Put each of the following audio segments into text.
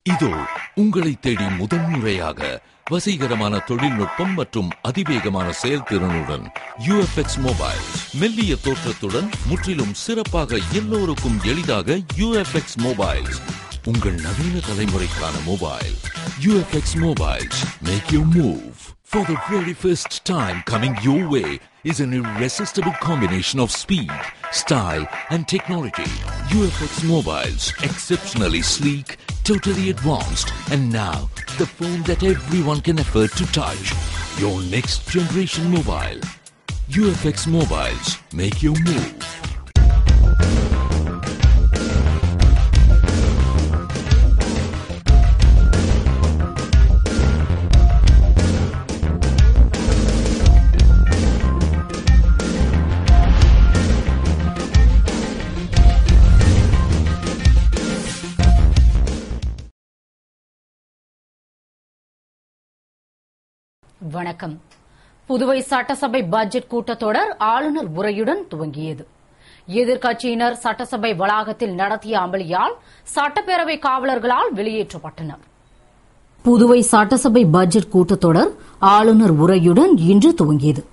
இதோ உங்களை தேடி முதன்முறையாக வசீகரமான தொழில்நுட்பம் மற்றும் அதிவேகமான செயல்திறனுடன் UFX மொபைல். மெல்லிய தோற்றத்துடன் முற்றிலும் சிறப்பாக எல்லோருக்கும் எளிதாக UFX மொபைல். உங்கள் நவீன தலைமுறைக்கான mobile. UFX Mobiles make you move. For the very first time coming your way is an irresistible combination of speed, style and technology. UFX Mobiles, exceptionally sleek, totally advanced, and now the phone that everyone can afford to touch. Your next generation mobile. UFX Mobiles make you move. வணக்கம். புதுவை சட்டசபை budget கூட்டத்தொடர் ஆளுநர் உரையுடன் துவங்கியது. எதிர்க்கட்சியினர் சட்டசபை வளாகத்தில் நடத்திய அமளியால் சட்டப்பேரவை காவலர்களால் வெளியேற்றப்பட்டனர். புதுவை சட்டசபை பட்ஜெட் கூட்டத்தொடர் ஆளுநர் உரையுடன் இன்று துவங்கியது.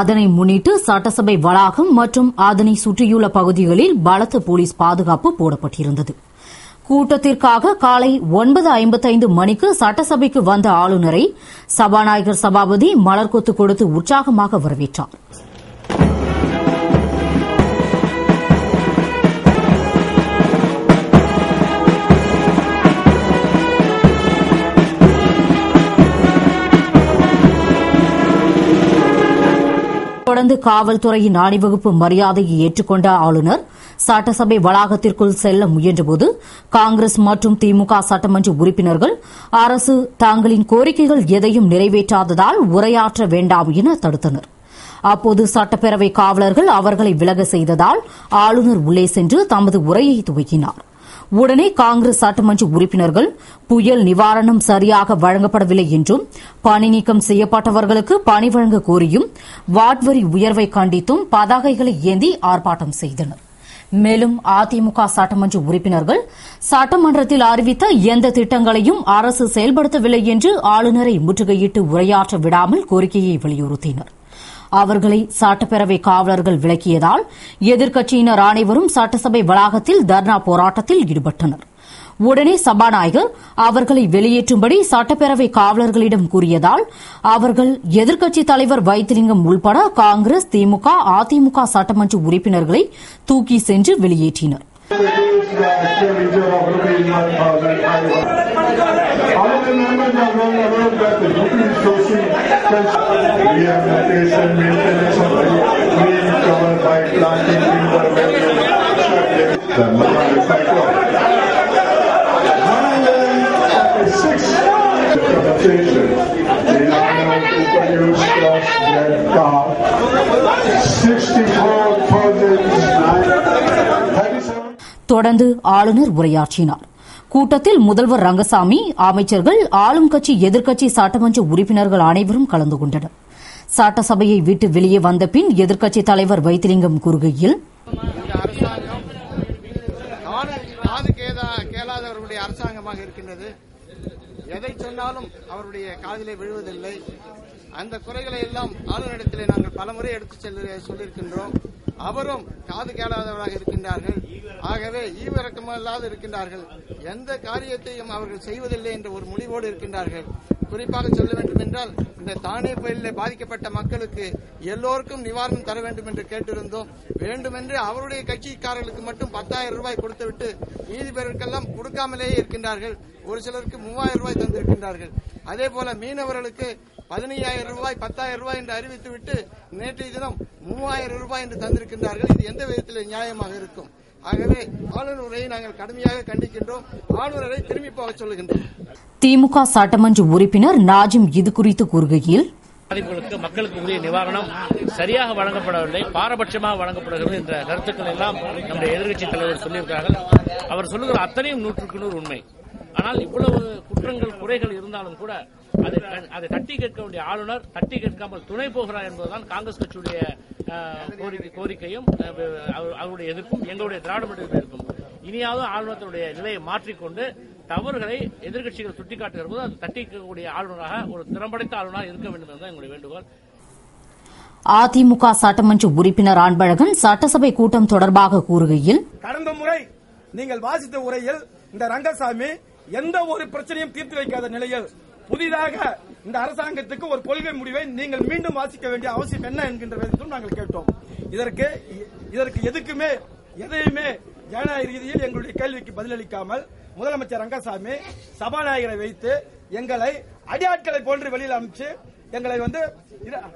அதனை முன்னிட்டு சட்டசபை வளாகம் மற்றும் அதனை சுற்றியுள்ள பகுதிகளில் பலத்த போலீஸ் பாதுகாப்பு போடப்பட்டிருந்தது. கூட்டத்திற்காக காலை 9:55 மணிக்கு சட்டசபைக்கு வந்த ஆளுநரை சபாநாயகர் சபாபதி மலர்கொத்து கொடுத்து உற்சாகமாக வரவேற்றார். தொடர்ந்து காவல்துறையின் அணிவகுப்பு மரியாதையை ஏற்றுக்கொண்ட ஆளுநர் சட்டசபை வளாகத்திற்குள் செல்ல முயன்றபோது காங்கிரஸ் மற்றும் திமுக சட்டமன்ற உறுப்பினர்கள் அரசு தங்களின் கோரிக்கைகள் எதையும் நிறைவேற்றாததால் உரையாற்ற வேண்டாம் என தடுத்தனர். அப்போது சட்டப்பேரவை காவலர்கள் அவர்களை விலக செய்ததால் ஆளுநர் உள்ளே சென்று தமது உரையை துவக்கினார். உடனே காங்கிரஸ் சட்டமன்ற உறுப்பினர்கள் புயல் நிவாரணம் சரியாக வழங்கப்படவில்லை என்றும் பணி நீக்கம் செய்யப்பட்டவர்களுக்கு பணி வழங்க கோரியும் வாட்வரி உயர்வை கண்டித்தும் பதாகைகளை ஏந்தி ஆர்ப்பாட்டம் செய்தனர். மேலும் அதிமுக சட்டமன்ற உறுப்பினர்கள் சட்டமன்றத்தில் அறிவித்த எந்த திட்டங்களையும் அரசு செயல்படுத்தவில்லை என்று ஆளுநரை முற்றுகையிட்டு உரையாற்ற விடாமல் கோரிக்கையை வலியுறுத்தினர். அவர்களை சட்டப்பேரவை காவலர்கள் விலக்கியதால் எதிர்க்கட்சியினர் அனைவரும் சட்டசபை வளாகத்தில் தர்ணா போராட்டத்தில் ஈடுபட்டனர். உடனே சபாநாயகர் அவர்களை வெளியேற்றும்படி சட்டப்பேரவை காவலர்களிடம் கூறியதால் அவர்கள் எதிர்க்கட்சித் தலைவர் வைத்திலிங்கம் உள்பட காங்கிரஸ், திமுக, அதிமுக சட்டமன்ற உறுப்பினர்களை தூக்கி சென்று வெளியேற்றினர். தொடர்ந்து ஆளுநர் உரையாற்றினார். கூட்டத்தில் முதல்வர் ரங்கசாமி, அமைச்சர்கள், ஆளும் கட்சி, எதிர்க்கட்சி சட்டமன்ற உறுப்பினர்கள் அனைவரும் கலந்து கொண்டனர். சட்டசபையை விட்டு வெளியே வந்த பின் எதிர்க்கட்சித் தலைவர் வைத்திலிங்கம் கூறுகையில், கேளாதவர்களுடைய அரசாங்கமாக இருக்கின்றது. எதை சொன்னாலும் அவருடைய காதிலே விழுவதில்லை. அந்த குறைகளை எல்லாம் ஆளுநரிடத்திலே நாங்கள் பலமுறை எடுத்து சொல்லியிருக்கின்றோம். அவரும் காது கேளாதவராக இருக்கின்றார்கள். ஆகவே ஈவிரக்கமில்லாது இருக்கின்றார்கள். எந்த காரியத்தையும் அவர்கள் செய்வதில்லை என்ற ஒரு முடிவோடு இருக்கின்றார்கள். குறிப்பாக சொல்ல வேண்டும் என்றால், இந்த தானே புயலில் பாதிக்கப்பட்ட மக்களுக்கு எல்லோருக்கும் நிவாரணம் தர வேண்டும் என்று கேட்டிருந்தோம். வேண்டுமென்று அவருடைய கட்சிக்காரர்களுக்கு மட்டும் 10,000 ரூபாய் கொடுத்துவிட்டு மீதி பேருக்கெல்லாம் கொடுக்காமலேயே இருக்கின்றார்கள். ஒரு சிலருக்கு 3,000 ரூபாய் தந்திருக்கின்றார்கள். அதேபோல மீனவர்களுக்கு 15,000 ரூபாய், 10,000 ரூபாய் என்று அறிவித்துவிட்டு நேற்றைய தினம் 3,000 ரூபாய் என்று தந்திருக்கின்றார்கள். இது எந்த விதத்தில் நியாயமாக இருக்கும்? ஆகவே ஆளுநர் உரையை நாங்கள் கடுமையாக கண்டிக்கின்றோம். ஆளுநரை திரும்பி போக சொல்லுகின்றோம். திமுக சட்டமன்ற உறுப்பினர் நாஜிம் இதுகுறித்து கூறுகையில், மக்களுக்கு உரிய நிவாரணம் சரியாக வழங்கப்படவில்லை, பாரபட்சமாக வழங்கப்படுகிறது என்ற கருத்துக்கள் எல்லாம் நம்முடைய எதிர்க்கட்சித் தலைவர் சொல்லியிருக்கிறார்கள். அவர் சொல்லுகிற அத்தனையும் 100% உண்மை. ஆனால் இவ்வளவு குற்றங்கள், குறைகள் இருந்தாலும் கூட அதை தட்டி கேட்க வேண்டிய ஆளுநர் தட்டி கேட்காமல் துணை போகிறார் என்பதுதான் காங்கிரஸ் கட்சியுடைய கோரிக்கையும் அவருடைய எதிர்ப்பும், எங்களுடைய திராவிட மாடல் எதிர்ப்பும். இனியாவது ஆளுநருடைய நிலையை மாற்றிக்கொண்டு தவறுகளை எதிர்க்கட்சிகள் சுட்டிக்காட்டுகிற போது அது தட்டிக்கக்கூடிய ஆளுநராக ஒரு திறம்படைத்த ஆளுநராக இருக்க வேண்டும் என்பதுதான் எங்களுடைய வேண்டுகோள். அதிமுக சட்டமன்ற உறுப்பினர் அன்பழகன் சட்டசபை கூட்டம் தொடர்பாக கூறுகையில், கடந்த முறை நீங்கள் வாசித்த உரையில் இந்த ரங்கசாமி எந்த ஒரு பிரச்சனையும் தீர்த்து வைக்காத நிலையில் புதிதாக இந்த அரசாங்கத்துக்கு ஒரு கொள்கை முடிவை நீங்கள் மீண்டும் வாசிக்க வேண்டிய அவசியம் என்ன என்கின்ற விதத்திலும் நாங்கள் கேட்டோம். இதற்கு எதையுமே ஜனநாயக ரீதியில் எங்களுடைய கேள்விக்கு பதிலளிக்காமல் முதலமைச்சர் ரங்கசாமி சபாநாயகரை வைத்து எங்களை அடியாட்களை போன்று வெளியில் அமைச்சு எங்களை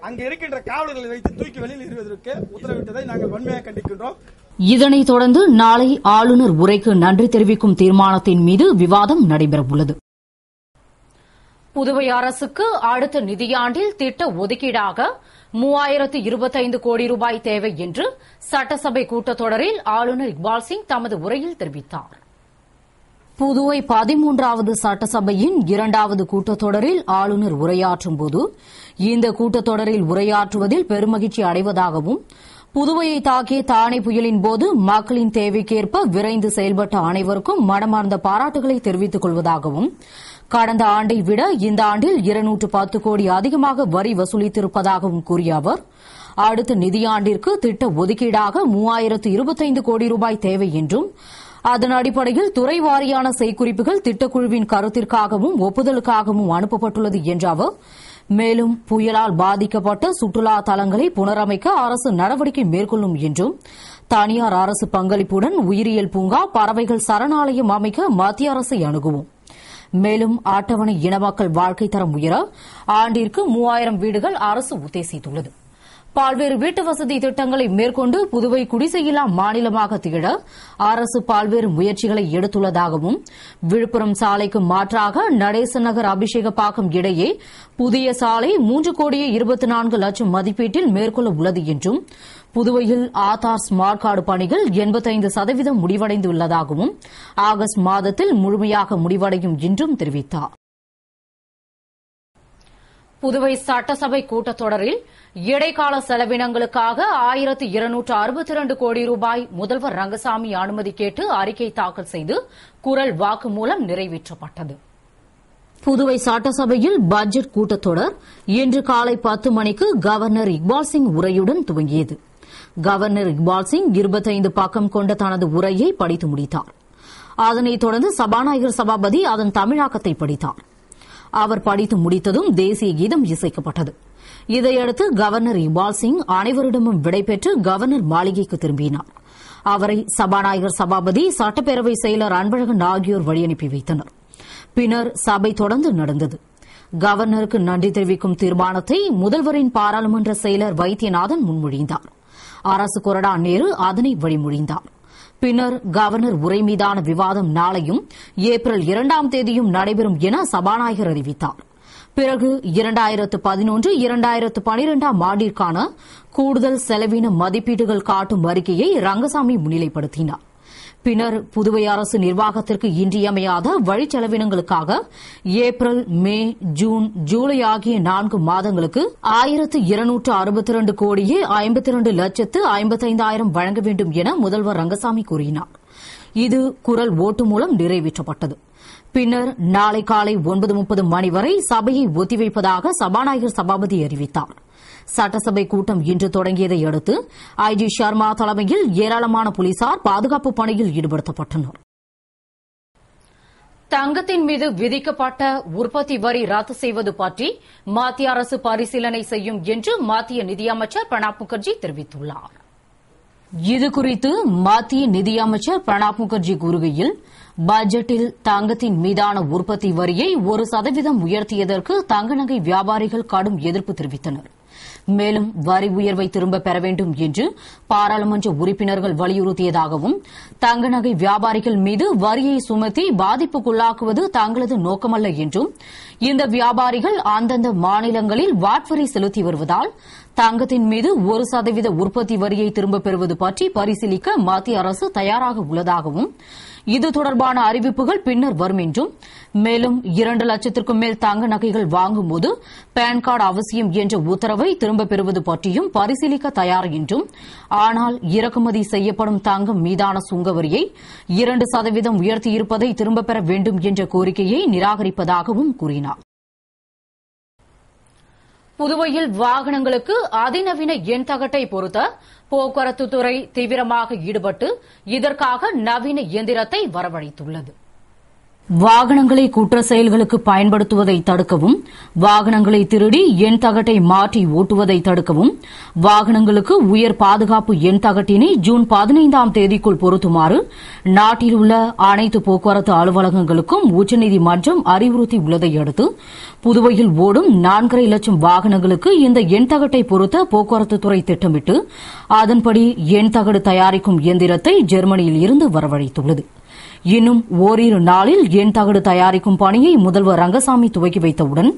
அங்கு இருக்கின்ற காவலர்களை வைத்து தூக்கி வெளியில் எறிவதற்கு உத்தரவிட்டதை நாங்கள் வன்மையாக கண்டிக்கின்றோம். இதனைத் தொடர்ந்து நாளை ஆளுநர் உரைக்கு நன்றி தெரிவிக்கும் தீர்மானத்தின் மீது விவாதம் நடைபெறவுள்ளது. புதுவை அரசுக்கு அடுத்த நிதியாண்டில் திட்ட ஒதுக்கீடாக 3025 கோடி ரூபாய் தேவை என்று சட்டசபை கூட்டத்தொடரில் ஆளுநர் இக்பால் சிங் தமது உரையில் தெரிவித்தார். புதுவை 13வது சட்டசபையின் 2வது கூட்டத்தொடரில் ஆளுநர் உரையாற்றும்போது இந்த கூட்டத்தொடரில் உரையாற்றுவதில் பெருமகிழ்ச்சி அடைவதாகவும், புதுவையை தாக்கிய தானே புயலின் போது மக்களின் தேவைக்கேற்ப விரைந்து செயல்பட்ட அனைவருக்கும் மனமார்ந்த பாராட்டுகளை தெரிவித்துக் கொள்வதாகவும், கடந்த ஆண்டை விட இந்த ஆண்டில் 210 கோடி அதிகமாக வரி வசூலித்திருப்பதாகவும் கூறிய அவர், அடுத்த நிதியாண்டிற்கு திட்ட ஒதுக்கீடாக 3025 கோடி ரூபாய் தேவை என்றும், அதன் அடிப்படையில் துறை வாரியான செய்குறிப்புகள் திட்டக்குழுவின் கருத்திற்காகவும் ஒப்புதலுக்காகவும் அனுப்பப்பட்டுள்ளது என்ற அவர், மேலும் புயலால் பாதிக்கப்பட்ட சுற்றுலா தலங்களை புனரமைக்க அரசு நடவடிக்கை மேற்கொள்ளும் என்றும், தனியார் அரசு பங்களிப்புடன் உயிரியல் பூங்கா, பறவைகள் சரணாலயம் அமைக்க மத்திய அரசை அணுகுவோம். மேலும் அட்டவணை இன மக்கள் வாழ்க்கை தரம் உயர ஆண்டிற்கு 3000 வீடுகள் அரசு உத்தேசித்துள்ளது. பல்வேறு வீட்டு வசதி திட்டங்களை மேற்கொண்டு புதுவை குடிசையில்லா மாநிலமாக திகழ அரசு பல்வேறு முயற்சிகளை எடுத்துள்ளதாகவும், விழுப்புரம் சாலைக்கு மாற்றாக நடேசன் நகர் அபிஷேகப்பாக்கம் இடையே புதிய சாலை 3,24,00,000 மதிப்பீட்டில் மேற்கொள்ள உள்ளது என்றும், புதுவையில் ஆதார் ஸ்மார்ட் கார்டு பணிகள் 85% முடிவடைந்துள்ளதாகவும், ஆகஸ்ட் மாதத்தில் முழுமையாக முடிவடையும் என்றும் தெரிவித்தார். புதுவை சட்டசபை கூட்டத்தொடரில் இடைக்கால செலவினங்களுக்காக 1262 கோடி ரூபாய் முதல்வர் ரங்கசாமி அனுமதி கேட்டு அறிக்கை தாக்கல் செய்து குரல் வாக்குமூலம் நிறைவேற்றப்பட்டது. புதுவை சட்டசபையில் பட்ஜெட் கூட்டத்தொடர் இன்று காலை 10 மணிக்கு கவர்னர் இக்பால் சிங் உரையுடன் துவங்கியது. கவர்னர் இக்பால் சிங் 25 பக்கம் கொண்ட தனது உரையை படித்து முடித்தார். அதனைத் தொடர்ந்து சபாநாயகர் சபாபதி அதன் தமிழாக்கத்தை படித்தார். அவர் படித்து முடித்ததும் தேசிய கீதம் இசைக்கப்பட்டது. இதையடுத்து கவர்னர் இக்பால் சிங் அனைவரிடமும் விடைபெற்று கவர்னர் மாளிகைக்கு திரும்பினார். அவரை சபாநாயகர் சபாபதி, சட்டப்பேரவை செயலர் அன்பழகன் ஆகியோர் வழியனுப்பி வைத்தனர். பின்னர் சபை தொடர்ந்து நடந்தது. கவர்னருக்கு நன்றி தெரிவிக்கும் தீர்மானத்தை முதல்வரின் பாராளுமன்ற செயலர் வைத்தியநாதன் முன்மொழிந்தார். அரசு கொறடா நேரு அதனை வழிமொழிந்தார். பின்னர் கவர்னர் உரை மீதான விவாதம் நாளையும் ஏப்ரல் 2ஆம் தேதியும் நடைபெறும் என சபாநாயகர் அறிவித்தார். பிறகு 2011-2012ஆம் ஆண்டிற்கான கூடுதல் செலவின மதிப்பீடுகள் காட்டும் அறிக்கையை ரங்கசாமி முன்னிலைப்படுத்தினார். பின்னர் புதுவை அரசு நிர்வாகத்திற்கு இன்றியமையாத வழிச்செலவினங்களுக்காக ஏப்ரல், மே, ஜூன், ஜூலை ஆகிய 4 மாதங்களுக்கு 1262 கோடியே 52,55,000 வழங்க வேண்டும் என முதல்வர் ரங்கசாமி கூறினார். இது குரல் ஓட்டு மூலம் நிறைவேற்றப்பட்டது. பின்னர் நாளை காலை 9:30 மணி வரை சபையை ஒத்திவைப்பதாக சபாநாயகர் சபாபதி அறிவித்தார். சட்டசபை கூட்டம் இன்று தொடங்கியதை அடுத்து ஐஜி சர்மா தலைமையில் ஏராளமான போலீசார் பாதுகாப்பு பணியில் ஈடுபடுத்தப்பட்டனர். தங்கத்தின் மீது விதிக்கப்பட்ட உற்பத்தி வரி ரத்து செய்வது பற்றி மத்திய அரசு பரிசீலனை செய்யும் என்று மத்திய நிதியமைச்சர் பிரணாப் முகர்ஜி தெரிவித்துள்ளார். இதுகுறித்து மத்திய நிதியமைச்சர் பிரணாப் முகர்ஜி கூறுகையில், பட்ஜெட்டில் தங்கத்தின் மீதான உற்பத்தி வரியை 1% உயர்த்தியதற்கு தங்க நகை வியாபாரிகள் கடும் எதிர்ப்பு தெரிவித்தனர். மேலும் வரி உயர்வை திரும்பப் பெற வேண்டும் என்று பாராளுமன்ற உறுப்பினர்கள் வலியுறுத்தியதாகவும், தங்க நகை வியாபாரிகள் மீது வரியை சுமத்தி பாதிப்புக்குள்ளாக்குவது தங்களது நோக்கமல்ல என்றும், இந்த வியாபாரிகள் அந்தந்த மாநிலங்களில் வாட் வரி செலுத்தி வருவதால் தங்கத்தின் மீது 1% உற்பத்தி வரியை திரும்பப் பெறுவது பற்றி பரிசீலிக்க மத்திய அரசு தயாராக உள்ளதாகவும், இது தொடர்பான அறிவிப்புகள் பின்னர் வரும் என்றும், மேலும் 2 லட்சத்திற்கும் மேல் தங்க நகைகள் வாங்கும்போது பான் கார்டு அவசியம் என்ற உத்தரவை திரும்பப் பெறுவது பற்றியும் பரிசீலிக்க தயார் என்றும், ஆனால் இறக்குமதி செய்யப்படும் தங்கம் மீதான சுங்கவரியை 2% உயர்த்தியிருப்பதை திரும்பப் பெற வேண்டும் என்ற கோரிக்கையை நிராகரிப்பதாகவும் கூறினார். புதுவையில் வாகனங்களுக்கு அதிநவீன எண் தகட்டை பொருத்த போக்குவரத்துத்துறை தீவிரமாக ஈடுபட்டு இதற்காக நவீன இயந்திரத்தை வரவழைத்துள்ளது. வாகனங்களை குற்ற செயல்களுக்கு பயன்படுத்துவதை தடுக்கவும், வாகனங்களை திருடி எண் தகட்டை மாற்றி ஓட்டுவதை தடுக்கவும், வாகனங்களுக்கு உயர் பாதுகாப்பு எண் தகட்டினை ஜூன் 15ஆம் தேதிக்குள் பொருத்துமாறு நாட்டில் உள்ள அனைத்து போக்குவரத்து அலுவலகங்களுக்கும் உச்சநீதிமன்றம் அறிவுறுத்தியுள்ளதை அடுத்து புதுவையில் ஓடும் 4.5 லட்சம் வாகனங்களுக்கு இந்த எண் தகட்டை பொருத்த போக்குவரத்துத்துறை திட்டமிட்டு அதன்படி எண் தகடு தயாரிக்கும் இயந்திரத்தை ஜெர்மனியில் இருந்து வரவழைத்துள்ளது. இன்னும் ஓரிரு நாளில் எண் தகடு தயாரிக்கும் பணியை முதல்வர் ரங்கசாமி துவக்கி வைத்தவுடன்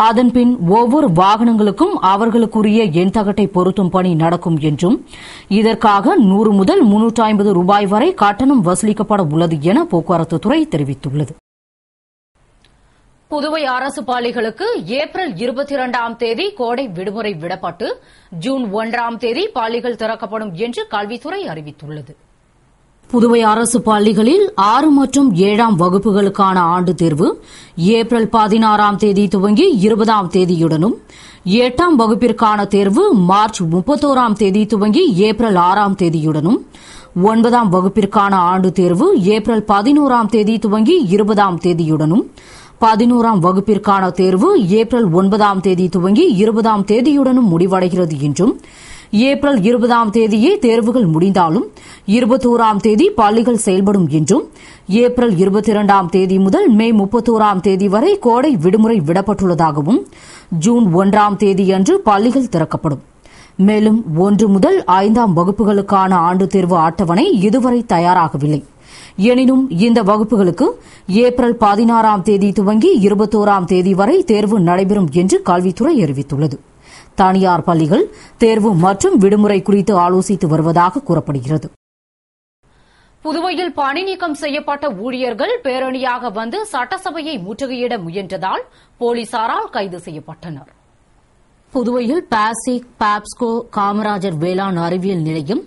அதன்பின் ஒவ்வொரு வாகனங்களுக்கும் அவர்களுக்குரிய எண் தகட்டை பொருத்தும் பணி நடக்கும் என்றும், இதற்காக 100 முதல் 350 ரூபாய் வரை கட்டணம் வசூலிக்கப்பட உள்ளது என போக்குவரத்துத்துறை தெரிவித்துள்ளது. புதுவை அரசு பள்ளிகளுக்கு ஏப்ரல் 22ஆம் தேதி கோடை விடுமுறை விடப்பட்டு ஜூன் 1ஆம் தேதி பள்ளிகள் திறக்கப்படும் என்று கல்வித்துறை அறிவித்துள்ளது. புதுவை அரசு பள்ளிகளில் 6 மற்றும் 7ஆம் வகுப்புகளுக்கான ஆண்டு தேர்வு ஏப்ரல் 16ஆம் தேதி துவங்கி 20ஆம் தேதியுடனும், 8ஆம் வகுப்பிற்கான தேர்வு மார்ச் 31ஆம் தேதி துவங்கி ஏப்ரல் 6ஆம் தேதியுடனும், 9ஆம் வகுப்பிற்கான ஆண்டு தேர்வு ஏப்ரல் 11ஆம் தேதி துவங்கி 20ஆம் தேதியுடனும், 11ஆம் வகுப்பிற்கான தேர்வு ஏப்ரல் 9ஆம் தேதி துவங்கி 20ஆம் தேதியுடனும் முடிவடைகிறது என்றும், ஏப்ரல் 20ஆம் தேதியே தேர்வுகள் முடிந்தாலும் 21ஆம் தேதி பள்ளிகள் செயல்படும் என்றும், ஏப்ரல் 22ஆம் தேதி முதல் மே 31ஆம் தேதி வரை கோடை விடுமுறை விடப்பட்டுள்ளதாகவும், ஜூன் 1ஆம் தேதியன்று பள்ளிகள் திறக்கப்படும். மேலும் 1 முதல் 5ஆம் வகுப்புகளுக்கான ஆண்டு தேர்வு அட்டவணை இதுவரை தயாராகவில்லை. எனினும் இந்த வகுப்புகளுக்கு ஏப்ரல் 16ஆம் தேதி துவங்கி 21ஆம் தேதி வரை தேர்வு நடைபெறும் என்று கல்வித்துறை அறிவித்துள்ளது. தனியார் பள்ளிகள் தேர்வு மற்றும் விடுமுறை குறித்து ஆலோசித்து வருவதாக கூறப்படுகிறது. புதுவையில் பணி நீக்கம் செய்யப்பட்ட ஊழியர்கள் பேரணியாக வந்து சட்டசபையை முற்றுகையிட முயன்றதால் போலீசாரால் கைது செய்யப்பட்டனர். புதுவையில் பாசிக், பாப்ஸ்கோ, காமராஜர் வேளாண் அறிவியல் நிலையம்,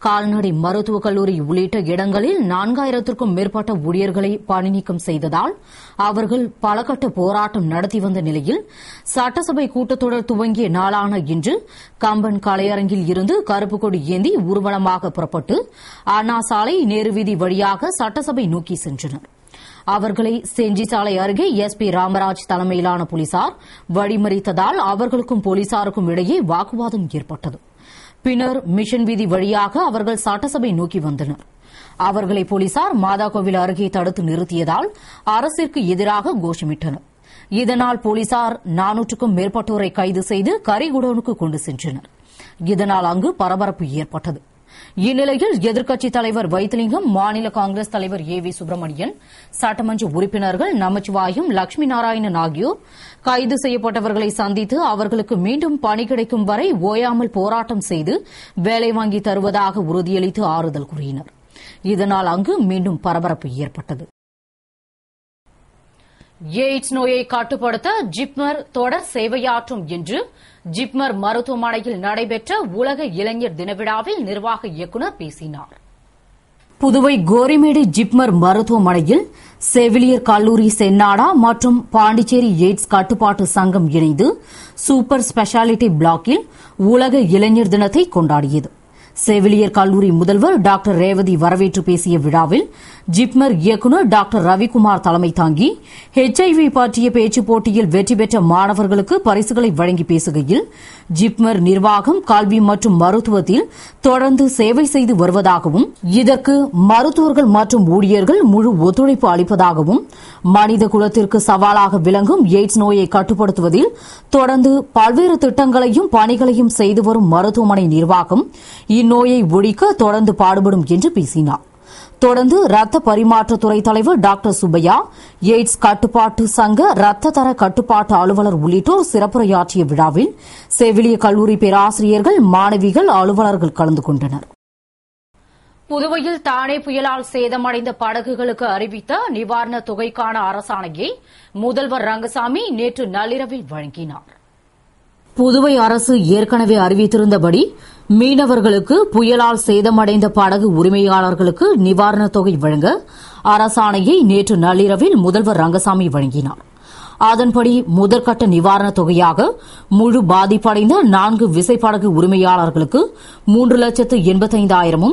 கால்நடை மருத்துவக் கல்லூரி உள்ளிட்ட இடங்களில் 4000த்திற்கும் மேற்பட்ட ஊழியர்களை பணிநீக்கம் செய்ததால் அவர்கள் பலகட்ட போராட்டம் நடத்தி வந்த நிலையில் சட்டசபை கூட்டத்தொடர் துவங்கிய நாளான இன்று கம்பன் கலையரங்கில் இருந்து கருப்பு கொடி ஏந்தி ஊர்வலமாக புறப்பட்டு அண்ணா சாலை, நேரு வீதி வழியாக சட்டசபை நோக்கி சென்றனர். அவர்களை செஞ்சி சாலை அருகே எஸ்பி ராமராஜ் தலைமையிலான போலீசார் வழிமறித்ததால் அவர்களுக்கும் போலீசாருக்கும் இடையே வாக்குவாதம் ஏற்பட்டது. பின்னர் மிஷன் வீதி வழியாக அவர்கள் சட்டசபை நோக்கி வந்தனர். அவர்களை போலீசார் மாதாகோவில் அருகே தடுத்து நிறுத்தியதால் அரசிற்கு எதிராக கோஷமிட்டனர். இதனால் போலீசார் 400க்கும் மேற்பட்டோரை கைது செய்து கரிகுடோனுக்கு கொண்டு சென்றனர். இதனால் அங்கு பரபரப்பு ஏற்பட்டது. இந்நிலையில் எதிர்க்கட்சித் தலைவர் வைத்திலிங்கம், மாநில காங்கிரஸ் தலைவர் ஏ.வி. சுப்பிரமணியன், சட்டமன்ற உறுப்பினர்கள் நமச்சிவாயம், லட்சுமி நாராயணன் ஆகியோர் கைது செய்யப்பட்டவர்களை சந்தித்து அவர்களுக்கு மீண்டும் பணி கிடைக்கும் வரை ஓயாமல் போராட்டம் செய்து வேலை வாங்கி தருவதாக உறுதியளித்து ஆறுதல் கூறினர். இதனால் அங்கு மீண்டும் பரபரப்பு ஏற்பட்டது. எய்ட்ஸ் நோயை கட்டுப்படுத்த ஜிப்மர் தொடர் சேவையாற்றும் என்று ஜிப்மர் மருத்துவமனையில் நடைபெற்ற உலக இளைஞர் தின விழாவில் நிர்வாக இயக்குநர் பேசினார். புதுவை கோரிமேடு ஜிப்மர் மருத்துவமனையில் செவிலியர் கல்லூரி சென்னாடா மற்றும் பாண்டிச்சேரி எய்ட்ஸ் கட்டுப்பாட்டு சங்கம் இணைந்து சூப்பர் ஸ்பெஷாலிட்டி பிளாக்கில் உலக இளைஞர் தினத்தை கொண்டாடியது. செவிலியர் கல்லூரி முதல்வர் டாக்டர் ரேவதி வரவேற்று பேசிய விழாவில் ஜிப்மர் இயக்குநர் டாக்டர் ரவிக்குமார் தலைமை தாங்கி HIV பற்றிய பேச்சுப் போட்டியில் வெற்றி பெற்ற மாணவர்களுக்கு பரிசுகளை வழங்கி பேசுகையில் ஜிப்மர் நிர்வாகம் கல்வி மற்றும் மருத்துவத்தில் தொடர்ந்து சேவை செய்து வருவதாகவும், இதற்கு மருத்துவர்கள் மற்றும் ஊழியர்கள் முழு ஒத்துழைப்பு அளிப்பதாகவும், மனித குலத்திற்கு சவாலாக விளங்கும் எய்ட்ஸ் நோயை கட்டுப்படுத்துவதில் தொடர்ந்து பல்வேறு திட்டங்களையும் பணிகளையும் செய்து வரும் மருத்துவமனை நிர்வாகம் இந்நோயை ஒழிக்க தொடர்ந்து பாடுபடும் என்று பேசினார். தொடர்ந்து ரத்த பரிமாற்றத்துறை தலைவர் டாக்டர் சுப்பையா, எய்ட்ஸ் கட்டுப்பாட்டு சங்க ரத்த தர கட்டுப்பாட்டு அலுவலர் உள்ளிட்டோர் சிறப்புரையாற்றிய விழாவில் செவிலிய கல்லூரி பேராசிரியர்கள், மாணவிகள், அலுவலர்கள் கலந்து கொண்டனர். புதுவையில் தானே புயலால் சேதமடைந்த படகுகளுக்கு அறிவித்த நிவாரணத் தொகைக்கான அரசாணையை முதல்வர் ரங்கசாமி நேற்று நள்ளிரவில் வழங்கினார். புதுவை அரசு ஏற்கனவே அறிவித்திருந்தபடி மீனவர்களுக்கு புயலால் சேதமடைந்த படகு உரிமையாளர்களுக்கு நிவாரணத் தொகை வழங்க அரசாணையை நேற்று நள்ளிரவில் முதல்வர் ரங்கசாமி வழங்கினார். அதன்படி முதற்கட்ட நிவாரணத் தொகையாக முழு பாதிப்படைந்த 4 விசைப்படகு உரிமையாளர்களுக்கு 3,85,000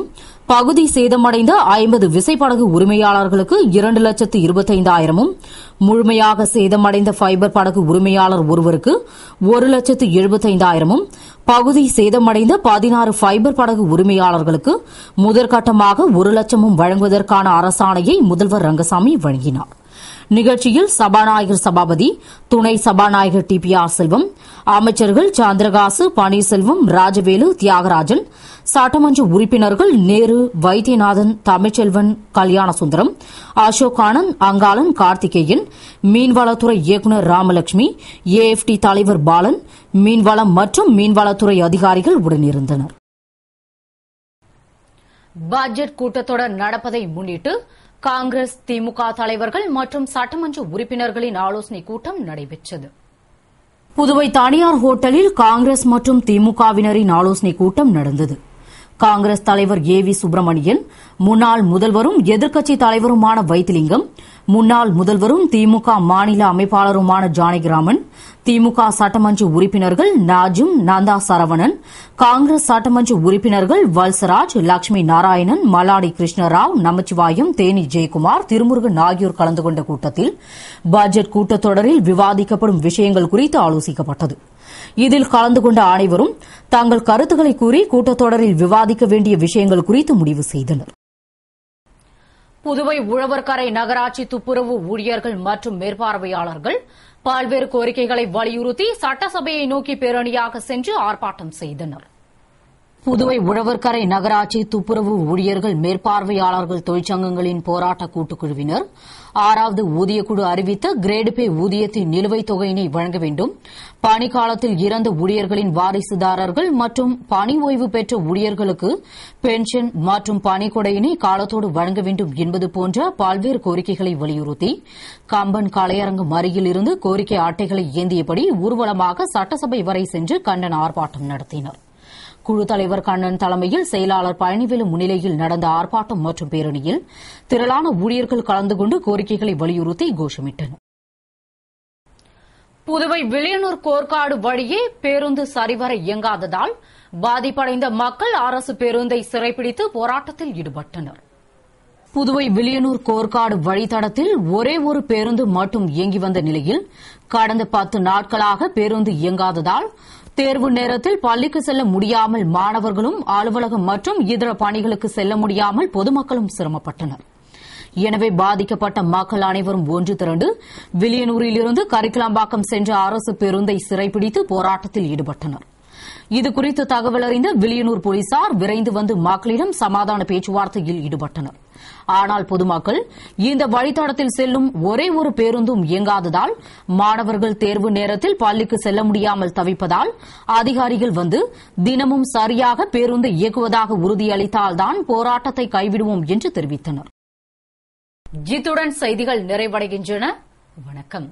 பகுதி சேதமடைந்த 50 விசைப்படகு உரிமையாளர்களுக்கு 2,25,000 முழுமையாக சேதமடைந்த ஃபைபர் படகு உரிமையாளர் ஒருவருக்கு 1,75,000 பகுதி சேதமடைந்த 16 ஃபைபர் படகு உரிமையாளர்களுக்கு முதற்கட்டமாக 1,00,000 வழங்குவதற்கான அரசாணையை முதல்வர் ரங்கசாமி வழங்கினார். நிகழ்ச்சியில் சபாநாயகர் சபாபதி, துணை சபாநாயகர் TPR செல்வம், அமைச்சர்கள் சந்திரகாசு, பன்னீர்செல்வம், ராஜவேலு, தியாகராஜன், சட்டமன்ற உறுப்பினர்கள் நேரு, வைத்தியநாதன், தமிழ்ச்செல்வன், கல்யாணசுந்தரம், அசோக் ஆனந்த், அங்காளன், கார்த்திகேயன், மீன்வளத்துறை இயக்குநர் ராமலட்சுமி, AFT தலைவர் பாலன், மீன்வளம் மற்றும் மீன்வளத்துறை அதிகாரிகள் உடனிருந்தனர். பட்ஜெட் கூட்டத்தொடர் நடப்பதை முன்னிட்டு காங்கிரஸ், திமுக தலைவர்கள் மற்றும் சட்டமன்ற உறுப்பினர்களின் ஆலோசனைக் கூட்டம் நடைபெற்றது. புதுவை தனியார் ஹோட்டலில் காங்கிரஸ் மற்றும் திமுகவினரின் ஆலோசனைக் கூட்டம் நடந்தது. காங்கிரஸ் தலைவர் AV சுப்பிரமணியன், முன்னாள் முதல்வரும் எதிர்க்கட்சித் தலைவருமான வைத்திலிங்கம், முன்னாள் முதல்வரும் திமுக மாநில அமைப்பாளருமான ஜானகிராமன், திமுக சட்டமன்ற உறுப்பினர்கள் நாஜும், நந்தா சரவணன், காங்கிரஸ் சட்டமன்ற உறுப்பினர்கள் வல்சராஜ், லட்சுமி நாராயணன், மல்லாடி கிருஷ்ணராவ், நமச்சிவாயம், தேனி ஜெயக்குமார், திருமுருகன் ஆகியோர் கலந்து கொண்ட கூட்டத்தில் பட்ஜெட் கூட்டத்தொடரில் விவாதிக்கப்படும் விஷயங்கள் குறித்து ஆலோசிக்கப்பட்டது. இதில் கலந்து கொண்ட அனைவரும் தங்கள் கருத்துக்களை கூறி கூட்டத்தொடரில் விவாதிக்க வேண்டிய விஷயங்கள் குறித்து முடிவு செய்தனர். புதுவை உழவர்கரை நகராட்சி துப்புரவு ஊழியர்கள் மற்றும் மேற்பார்வையாளர்கள் பல்வேறு கோரிக்கைகளை வலியுறுத்தி சட்டசபையை நோக்கி பேரணியாக சென்று ஆர்ப்பாட்டம் செய்தனர். புதுவை உழவர்கரை நகராட்சி துப்புரவு ஊழியர்கள் மேற்பார்வையாளர்கள் தொழிற்சங்கங்களின் போராட்ட கூட்டுக்குழுவினர் 6வது ஊதியக்குழு அறிவித்த கிரேடு பே ஊதியத்தின் நிலுவைத் தொகையினை வழங்க வேண்டும், பணிக்காலத்தில் இறந்த ஊழியர்களின் வாரிசுதாரர்கள் மற்றும் பணி ஓய்வு பெற்ற ஊழியர்களுக்கு பென்ஷன் மற்றும் பணிக்கொடையினை காலத்தோடு வழங்க வேண்டும் என்பது போன்ற பல்வேறு கோரிக்கைகளை வலியுறுத்தி கம்பன் கலையரங்கம் அருகில் இருந்து கோரிக்கை அட்டைகளை ஏந்தியபடி ஊர்வலமாக சட்டசபை வரை சென்று கண்டன ஆர்ப்பாட்டம் நடத்தினர். குழு தலைவர் கண்ணன் தலைமையில் செயலாளர் பழனிவேலு முன்னிலையில் நடந்த ஆர்ப்பாட்டம் மற்றும் பேரணியில் திரளான ஊழியர்கள் கலந்து கொண்டு கோரிக்கைகளை வலியுறுத்தி கோஷமிட்டனர். புதுவை வில்லியனூர் கோர்க்காடு வழியே பேருந்து சரிவர இயங்காததால் பாதிப்படைந்த மக்கள் அரசு பேருந்தை சிறைப்பிடித்து போராட்டத்தில் ஈடுபட்டனர். புதுவை வில்லியனூர் கோர்க்காடு வழித்தடத்தில் ஒரே ஒரு பேருந்து மட்டும் இயங்கி வந்த நிலையில் கடந்த 10 நாட்களாக பேருந்து இயங்காததால் தேர்வு நேரத்தில் பள்ளிக்கு செல்ல முடியாமல் மாணவர்களும் அலுவலகம் மற்றும் இதர பணிகளுக்கு செல்ல முடியாமல் பொதுமக்களும் சிரமப்பட்டனர். எனவே பாதிக்கப்பட்ட மக்கள் அனைவரும் ஒன்று திரண்டு வில்லியனூரிலிருந்து கரிக்கலாம்பாக்கம் சென்ற அரசு பேருந்தை சிறைப்பிடித்து போராட்டத்தில் ஈடுபட்டனர். இதுகுறித்து தகவல் அறிந்த வில்லியனூர் போலீசார் விரைந்து வந்து மக்களிடம் சமாதான பேச்சுவார்த்தையில் ஈடுபட்டனர். ஆனால் பொதுமக்கள் இந்த வழித்தடத்தில் செல்லும் ஒரே ஒரு பேருந்தும் இயங்காததால் மாணவர்கள் தேர்வு நேரத்தில் பள்ளிக்கு செல்ல முடியாமல் தவிப்பதால் அதிகாரிகள் வந்து தினமும் சரியாக பேருந்தை இயக்குவதாக உறுதியளித்தால்தான் போராட்டத்தை கைவிடுவோம் என்று தெரிவித்தனர். இத்துடன் செய்திகள் நிறைவடைகின்றன. வணக்கம்.